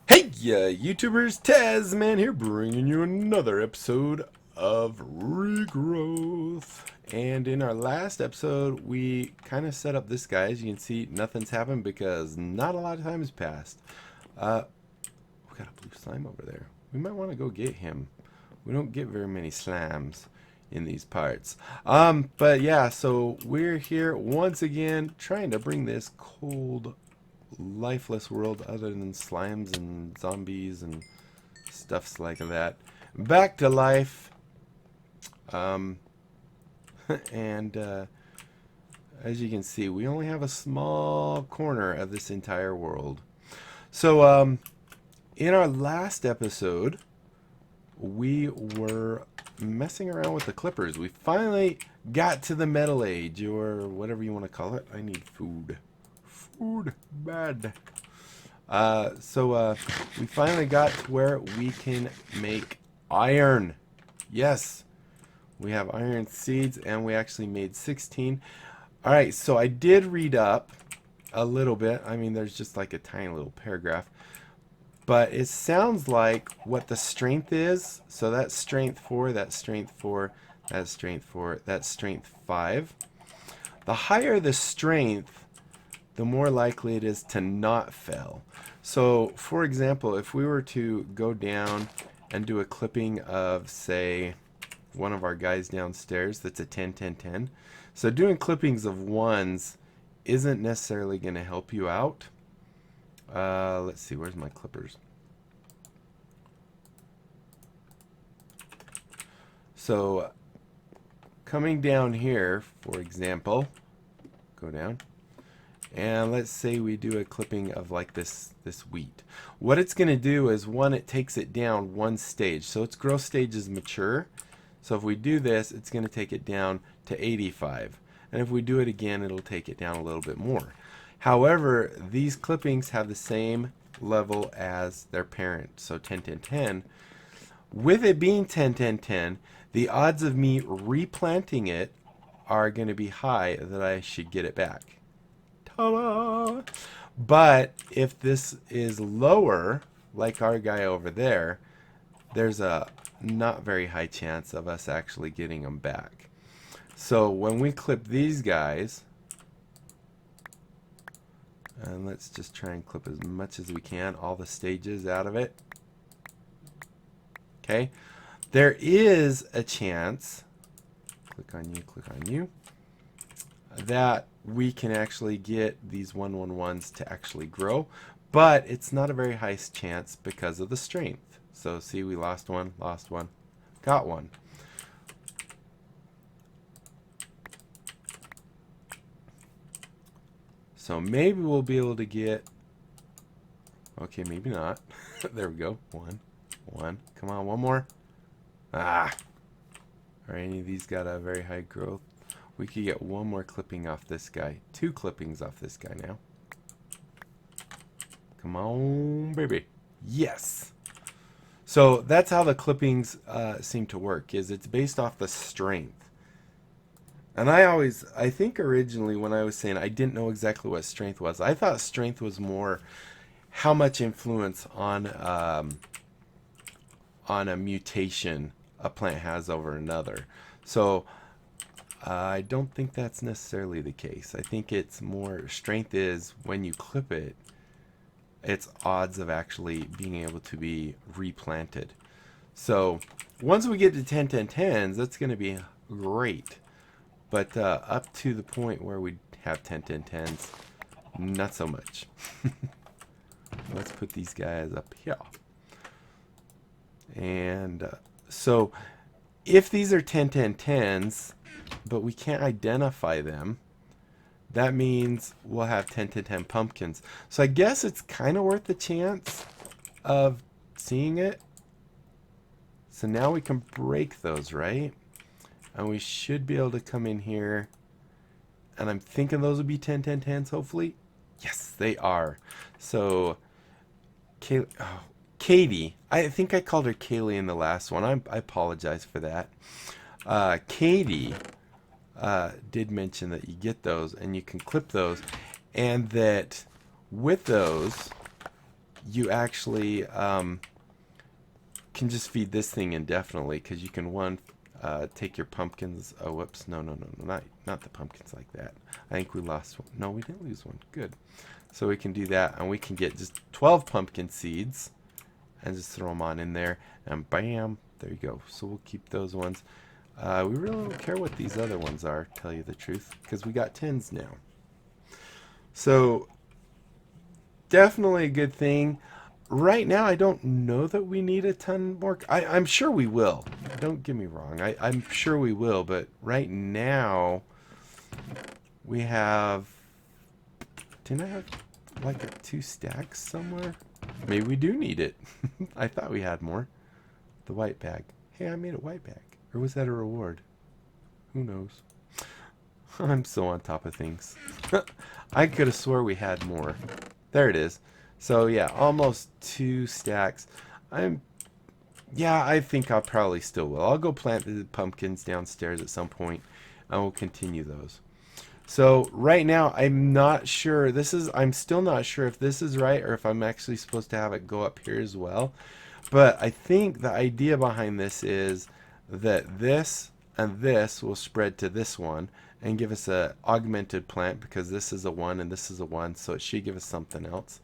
Hey, YouTubers, Tasman here, bringing you another episode of Regrowth. And in our last episode, we kind of set up this guy. As you can see, nothing's happened because not a lot of time has passed. We got a blue slime over there. We might want to go get him. We don't get very many slams in these parts. But yeah, so we're here once again trying to bring this cold lifeless world other than slimes and zombies and stuffs like that back to life. um, and as you can see, we only have a small corner of this entire world. So in our last episode we were messing around with the clippers. We finally got to the metal age, or whatever you want to call it. I need food. Food bad. So we finally got to where we can make iron. Yes, we have iron seeds, and we actually made 16. All right, so I did read up a little bit. I mean, there's just like a tiny little paragraph, but it sounds like what the strength is. So that's strength 4, that's strength 4, that's strength 4, that's strength 5. The higher the strength, the more likely it is to not fail. So, for example, if we were to go down and do a clipping of, say, one of our guys downstairs that's a 10, 10, 10. So doing clippings of ones isn't necessarily going to help you out. Let's see, where's my clippers? So coming down here, for example, go down. And let's say we do a clipping of like this wheat. What it's going to do is, one, it takes it down one stage. So its growth stage is mature. So if we do this, it's going to take it down to 85. And if we do it again, it'll take it down a little bit more. However, these clippings have the same level as their parent. So 10, 10, 10. With it being 10, 10, 10, the odds of me replanting it are going to be high that I should get it back. Ta-da! But if this is lower, like our guy over there, there's a not very high chance of us actually getting them back. So when we clip these guys, and let's just try and clip as much as we can, all the stages out of it. Okay, there is a chance, click on you, that we can actually get these 111s to actually grow, but it's not a very high chance because of the strength. So see, we lost one, got one. So maybe we'll be able to get, okay, maybe not. There we go, one, come on, one more. All right, any of these got a very high growth. We could get one more clipping off this guy. 2 clippings off this guy now. Come on, baby. Yes. So that's how the clippings seem to work, is it's based off the strength. And I think originally when I was saying I didn't know exactly what strength was, I thought strength was more how much influence on a mutation a plant has over another. So I don't think that's necessarily the case. I think it's more strength is when you clip it, its odds of actually being able to be replanted. So once we get to 10, 10, 10s, that's going to be great. But up to the point where we have 10, 10, 10s, not so much. Let's put these guys up here. And so if these are 10, 10, 10s, but we can't identify them, that means we'll have 10 to 10 pumpkins. So I guess it's kind of worth the chance of seeing it. So now we can break those, right? And we should be able to come in here, and I'm thinking those would be 10, 10, 10s, hopefully. Yes, they are. So Katie, I think I called her Kaylee in the last one. I apologize for that. Katie did mention that you get those and you can clip those, and that with those you actually can just feed this thing indefinitely, because you can take your pumpkins. Oh, whoops! No, not the pumpkins like that. I think we lost one. No, we didn't lose one. Good. So we can do that, and we can get just 12 pumpkin seeds and just throw them on in there, and bam, there you go. So we'll keep those ones. We really don't care what these other ones are, tell you the truth, because we got 10s now. So definitely a good thing. Right now, I don't know that we need a ton more. I'm sure we will. Don't get me wrong. I'm sure we will, but right now we have... Didn't I have like 2 stacks somewhere? Maybe we do need it. I thought we had more. The white bag. Hey, I made a white bag. Or was that a reward? Who knows? I'm so on top of things. I could have swore we had more. There it is. So yeah, almost 2 stacks. Yeah, I think I probably still will. I'll go plant the pumpkins downstairs at some point, and we'll continue those. So right now, I'm not sure. I'm still not sure if this is right, or if I'm actually supposed to have it go up here as well. But I think the idea behind this is that this and this will spread to this one and give us a augmented plant, because this is a 1 and this is a 1, so it should give us something else.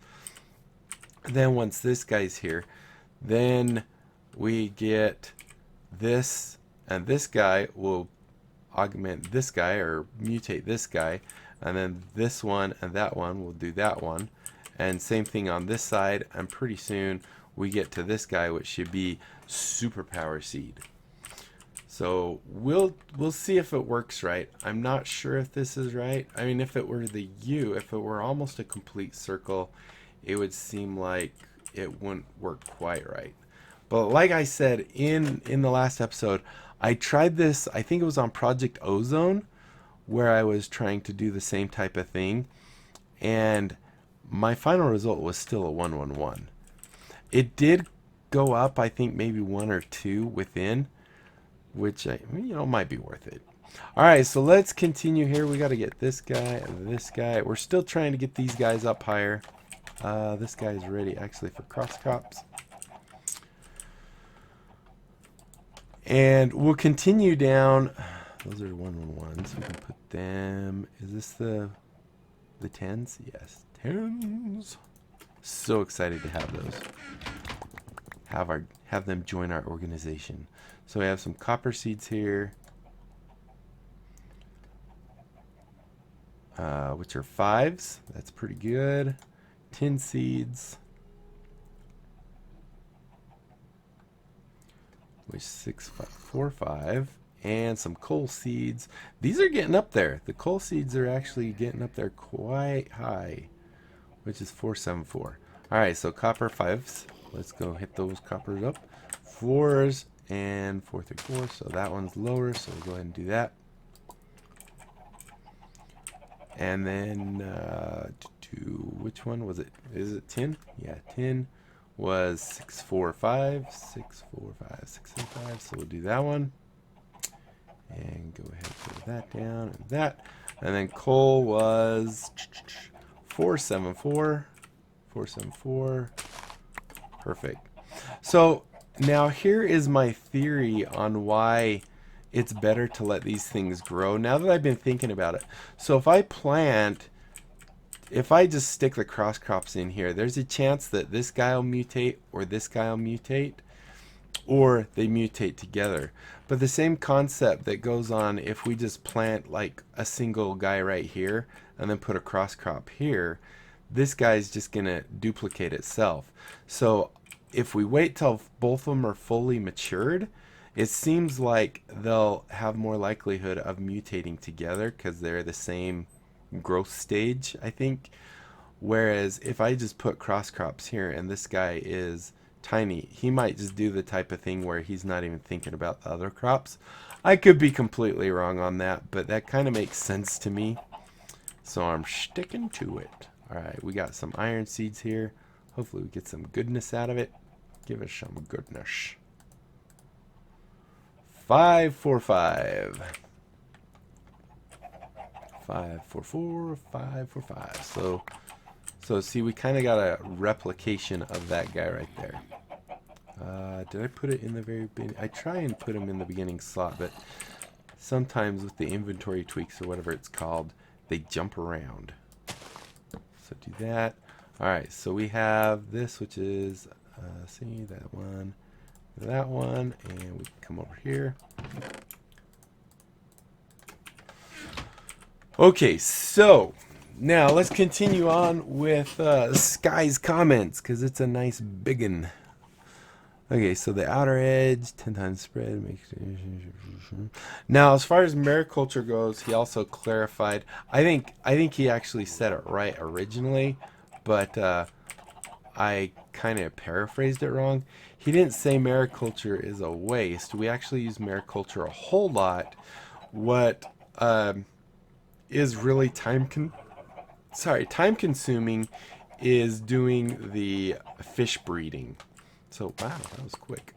Then once this guy's here, then we get this, and this guy will augment this guy or mutate this guy, and then this one and that one will do that one, and same thing on this side, and pretty soon we get to this guy, which should be superpower seed. So we'll see if it works right. I'm not sure if this is right. I mean, if it were the U, if it were almost a complete circle, it would seem like it wouldn't work quite right. But like I said in the last episode, I tried this, I think it was on Project Ozone, where I was trying to do the same type of thing, and my final result was still a 1-1-1. It did go up, I think maybe 1 or 2 within, which might be worth it. All right, so let's continue here. We got to get this guy and this guy. We're still trying to get these guys up higher. This guy is ready actually for cross crops. And we'll continue down. Those are 1-1-1s. We can put them. Is this the 10s? Yes, 10s. So excited to have those. Have them join our organization. So we have some copper seeds here, which are 5s. That's pretty good. Tin seeds, which 6, 5, 4, 5, and some coal seeds. These are getting up there. The coal seeds are actually getting up there quite high, which is 4, 7, 4. All right, so copper 5s. Let's go hit those coppers up. 4s and 4, 3, 4. So that one's lower, so we'll go ahead and do that. And then which one was it? Is it 10? Yeah, 10 was 6, 4, 5, 6, 4, 5, 6, and 5. So we'll do that one. And go ahead and put that down and that. And then coal was 4, 7, 4, 4, 7, 4. Perfect. So now here is my theory on why it's better to let these things grow, now that I've been thinking about it. So if I just stick the cross crops in here, there's a chance that this guy will mutate, or this guy will mutate, or they mutate together. But the same concept that goes on if we just plant like a single guy right here and then put a cross crop here, this guy's just gonna duplicate itself. So if we wait till both of them are fully matured, it seems like they'll have more likelihood of mutating together because they're the same growth stage, I think. Whereas if I just put cross crops here and this guy is tiny, he might just do the type of thing where he's not even thinking about the other crops. I could be completely wrong on that, but that kind of makes sense to me. So I'm sticking to it. Alright, we got some iron seeds here. Hopefully we get some goodness out of it. Give us some goodness. 5, 4, 5. 5, 4, 4, 5, 4, 5. So So see, we kind of got a replication of that guy right there. Did I put it in the very beginning? I try and put them in the beginning slot, but sometimes with the inventory tweaks or whatever it's called, they jump around. So do that. Alright, so we have this, which is, see, that one, and we come over here. Okay, so now let's continue on with Sky's comments, because it's a nice big one. Okay, so the outer edge, 10 times spread. Now, as far as Mariculture goes, he also clarified. I think he actually said it right originally, but I kind of paraphrased it wrong. He didn't say Mariculture is a waste. We actually use Mariculture a whole lot. What is really time consuming is doing the fish breeding. So, wow, that was quick.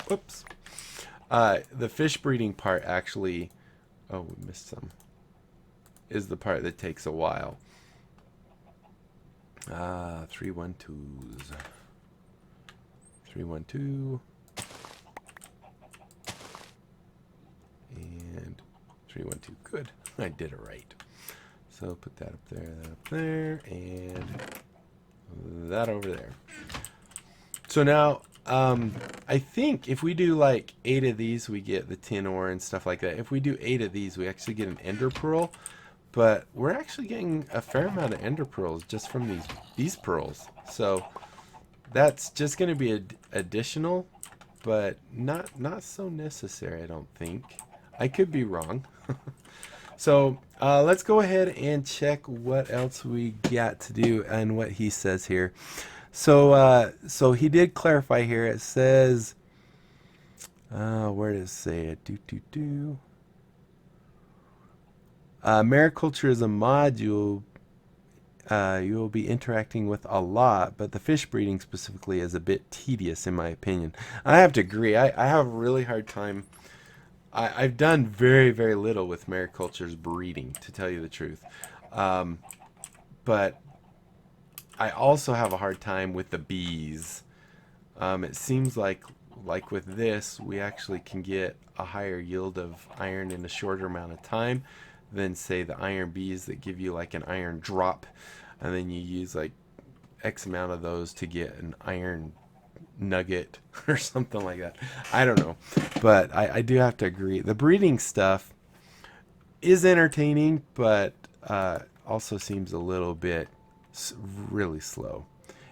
Whoops. The fish breeding part actually, oh, we missed some, is the part that takes a while. 312s. 312. And 312. Good. I did it right. So put that up there, and that over there. So now, I think if we do like 8 of these, we get the tin ore and stuff like that. If we do 8 of these, we actually get an ender pearl. But we're actually getting a fair amount of ender pearls just from these pearls. So that's just going to be additional, but not so necessary, I don't think. I could be wrong. So let's go ahead and check what else we got to do and what he says here. So he did clarify here. It says, where does it say it? Mariculture is a mod you will be interacting with a lot, but the fish breeding specifically is a bit tedious in my opinion. I have to agree. I have a really hard time. I've done very, very little with Mariculture's breeding, to tell you the truth. But I also have a hard time with the bees. It seems like with this, we actually can get a higher yield of iron in a shorter amount of time than, say, the iron bees that give you like an iron drop, and then you use like X amount of those to get an iron nugget or something like that. I don't know, but I do have to agree. The breeding stuff is entertaining, but also seems a little bit really slow.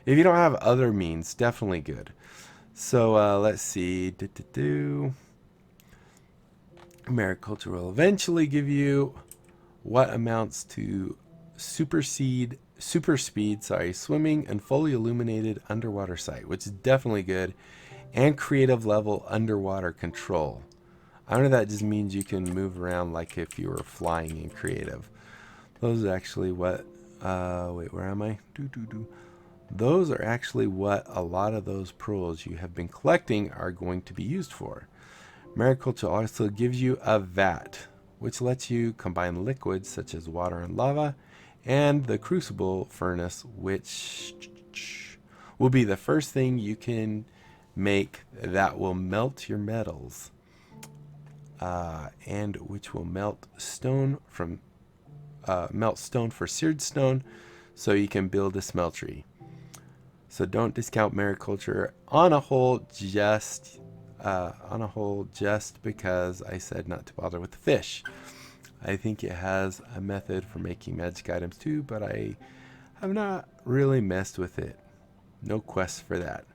If you don't have other means, definitely good. So let's see. Mariculture will eventually give you what amounts to super speed, swimming and fully illuminated underwater sight, which is definitely good, and creative level underwater control. I don't know if that just means you can move around like if you were flying in creative. Those are actually what, wait, where am I? Those are actually what a lot of those pearls you have been collecting are going to be used for. Mariculture also gives you a vat, which lets you combine liquids such as water and lava, and the crucible furnace, which will be the first thing you can make that will melt your metals, and which will melt stone for seared stone, so you can build a smeltery. So don't discount Mariculture on a whole just because I said not to bother with the fish. I think it has a method for making magic items too, but I have not really messed with it. No quest for that.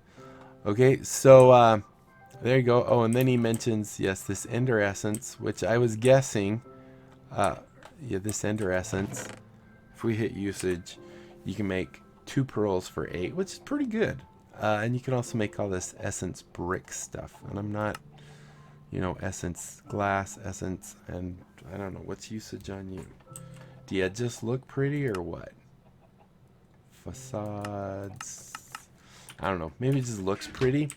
Okay, so there you go. Oh, and then he mentions, yes, this ender essence, which I was guessing, yeah, this ender essence, if we hit usage, you can make 2 pearls for 8, which is pretty good. And you can also make all this essence brick stuff. And I'm not, essence glass, essence, and I don't know, what's usage on you? Do you just look pretty or what? Facades. I don't know. Maybe it just looks pretty.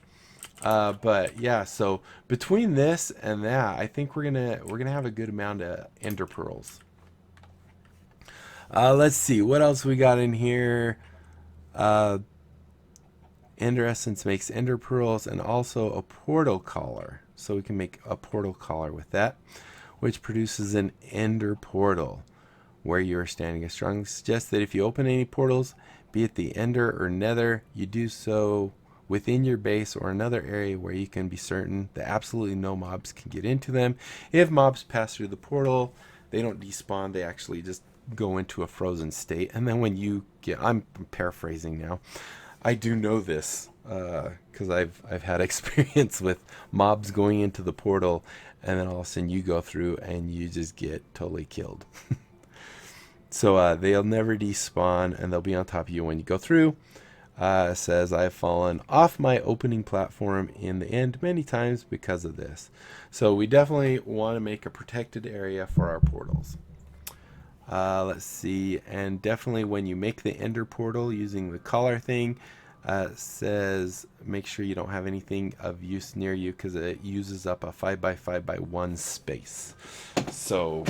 But yeah, so between this and that, I think we're gonna have a good amount of ender pearls. Let's see what else we got in here. Uh, Ender Essence makes Ender Pearls and also a portal collar. So we can make a portal collar with that, which produces an Ender Portal where you are standing. I strongly suggest that if you open any portals, be it the Ender or Nether, you do so within your base or another area where you can be certain that absolutely no mobs can get into them. If mobs pass through the portal, they don't despawn, they actually just go into a frozen state. And then when you get, I'm paraphrasing now, I do know this because I've had experience with mobs going into the portal, and then all of a sudden you go through and you just get totally killed. So they'll never despawn, and they'll be on top of you when you go through. It says, I have fallen off my opening platform in the end many times because of this. So we definitely want to make a protected area for our portals. Let's see, and definitely when you make the Ender portal using the collar thing, says make sure you don't have anything of use near you because it uses up a 5x5x1 space. So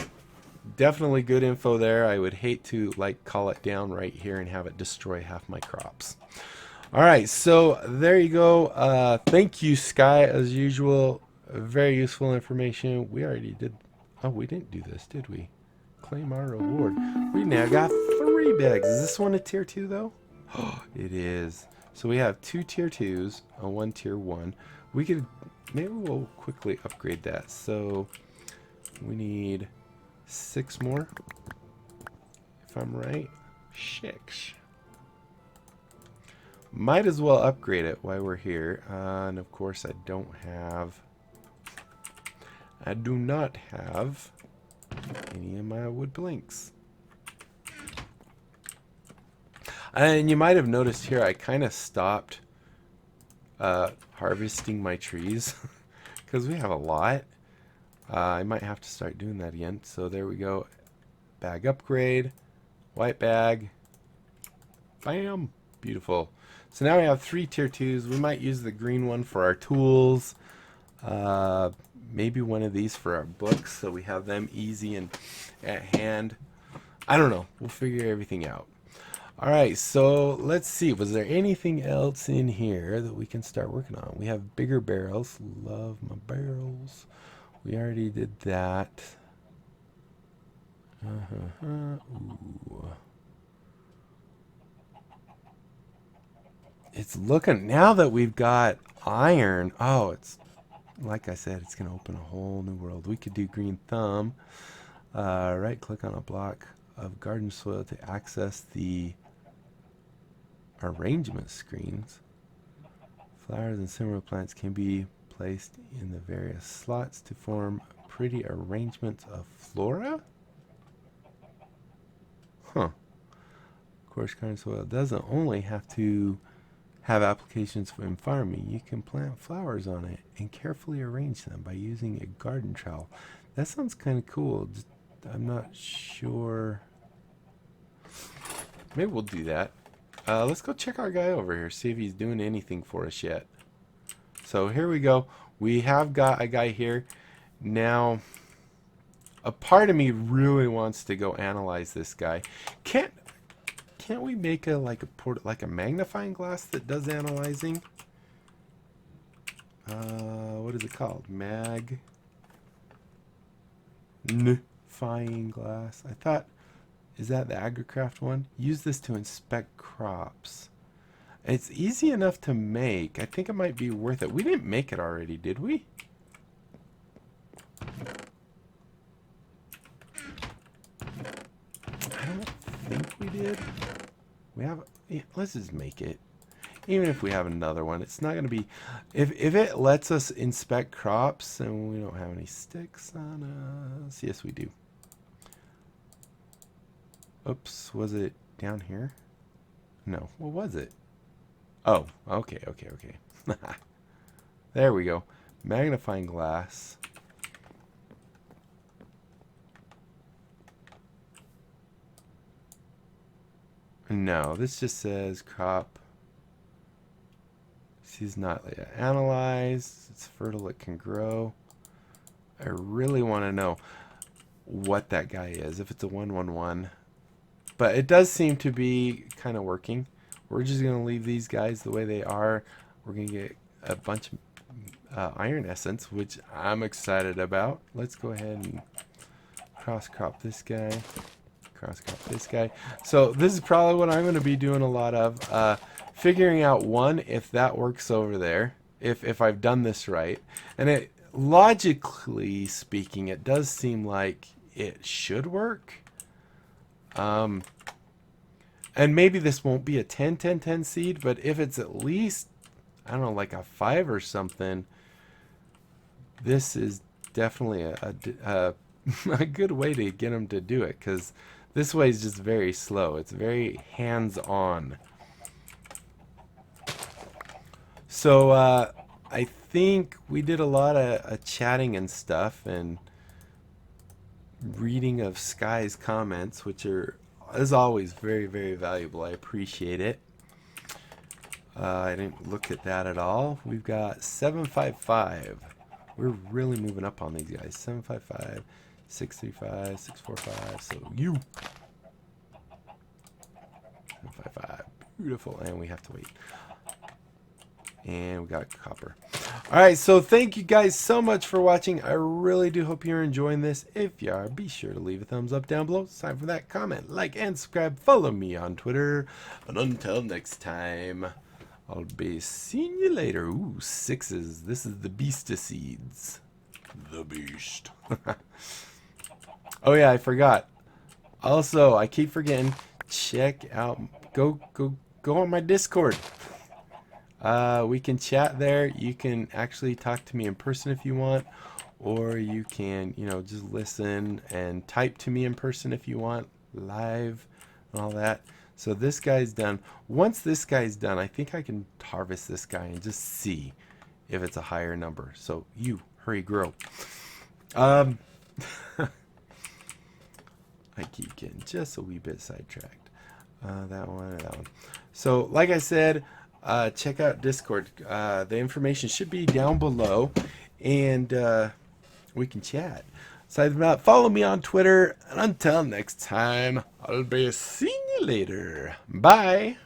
definitely good info there. I would hate to like call it down right here and have it destroy half my crops. All right, so there you go. Thank you, Sky, as usual. Very useful information. We already did. Oh, we didn't do this, did we? Claim our reward. We now got 3 bags. Is this one a tier 2 though? Oh, it is. So we have 2 tier 2s and 1 tier 1. We could, maybe we'll quickly upgrade that. So we need 6 more, if I'm right. 6. Might as well upgrade it while we're here. And of course I do not have any of my wood blinks. And you might have noticed here I kind of stopped harvesting my trees because we have a lot. I might have to start doing that again. So there we go. Bag upgrade. White bag. Bam. Beautiful. So now we have 3 tier 2s. We might use the green one for our tools. Maybe one of these for our books so we have them easy and at hand. I don't know. We'll figure everything out. Alright, so let's see. Was there anything else in here that we can start working on? We have bigger barrels. Love my barrels. We already did that. Ooh. It's looking, now that we've got iron, oh, it's, like I said, it's going to open a whole new world. We could do green thumb. Right click on a block of garden soil to access the arrangement screens. Flowers and similar plants can be placed in the various slots to form pretty arrangements of flora. Huh. Of course, garden soil doesn't only have to have applications in farming. You can plant flowers on it and carefully arrange them by using a garden trowel. That sounds kind of cool. I'm not sure. Maybe we'll do that. Let's go check our guy over here, see if he's doing anything for us yet. So here we go. We have got a guy here. Now, a part of me really wants to go analyze this guy. Can't we make a like a magnifying glass that does analyzing? What is it called? Magnifying glass. I thought, is that the AgriCraft one? Use this to inspect crops. It's easy enough to make. I think it might be worth it. We didn't make it already, did we? I don't think we did. We have, yeah, let's just make it. Even if we have another one, it's not going to be, if it lets us inspect crops and we don't have any sticks on us. Yes, we do. Oops, was it down here? No, what was it? Oh, okay. There we go. Magnifying glass. No, this just says crop. She's not analyzed. It's fertile. It can grow. I really want to know what that guy is. If it's a 111. But it does seem to be kind of working. We're just going to leave these guys the way they are. We're going to get a bunch of iron essence, which I'm excited about. Let's go ahead and cross crop this guy. Cross crop this guy. So this is probably what I'm going to be doing a lot of. Figuring out, one, if that works over there. If I've done this right. And it, logically speaking, it does seem like it should work. And maybe this won't be a 10-10-10 seed, but if it's at least, I don't know, like a 5 or something, this is definitely a good way to get them to do it, because this way is just very slow. It's very hands-on. So I think we did a lot of chatting and stuff and reading of Sky's comments, which are, as always, very, very valuable. I appreciate it. I didn't look at that at all. We've got 755. We're really moving up on these guys. 755, 635, 645. So you. 755. Beautiful. And we have to wait. And we got copper. Alright, so thank you guys so much for watching. I really do hope you're enjoying this. If you are, be sure to leave a thumbs up down below. Sign for that, comment, like, and subscribe. Follow me on Twitter. And until next time, I'll be seeing you later. Ooh, 6s. This is the beast of seeds. The beast. Oh yeah, I forgot. Also, I keep forgetting. Check out, go on my Discord. We can chat there. You can actually talk to me in person if you want, or you can, you know, just listen and type to me in person if you want, live and all that. So this guy's done. Once this guy's done, I think I can harvest this guy and just see if it's a higher number. So you hurry, grow. I keep getting just a wee bit sidetracked. That one. So like I said, check out Discord. The information should be down below, and we can chat. Aside from that, follow me on Twitter, and until next time, I'll be seeing you later. Bye.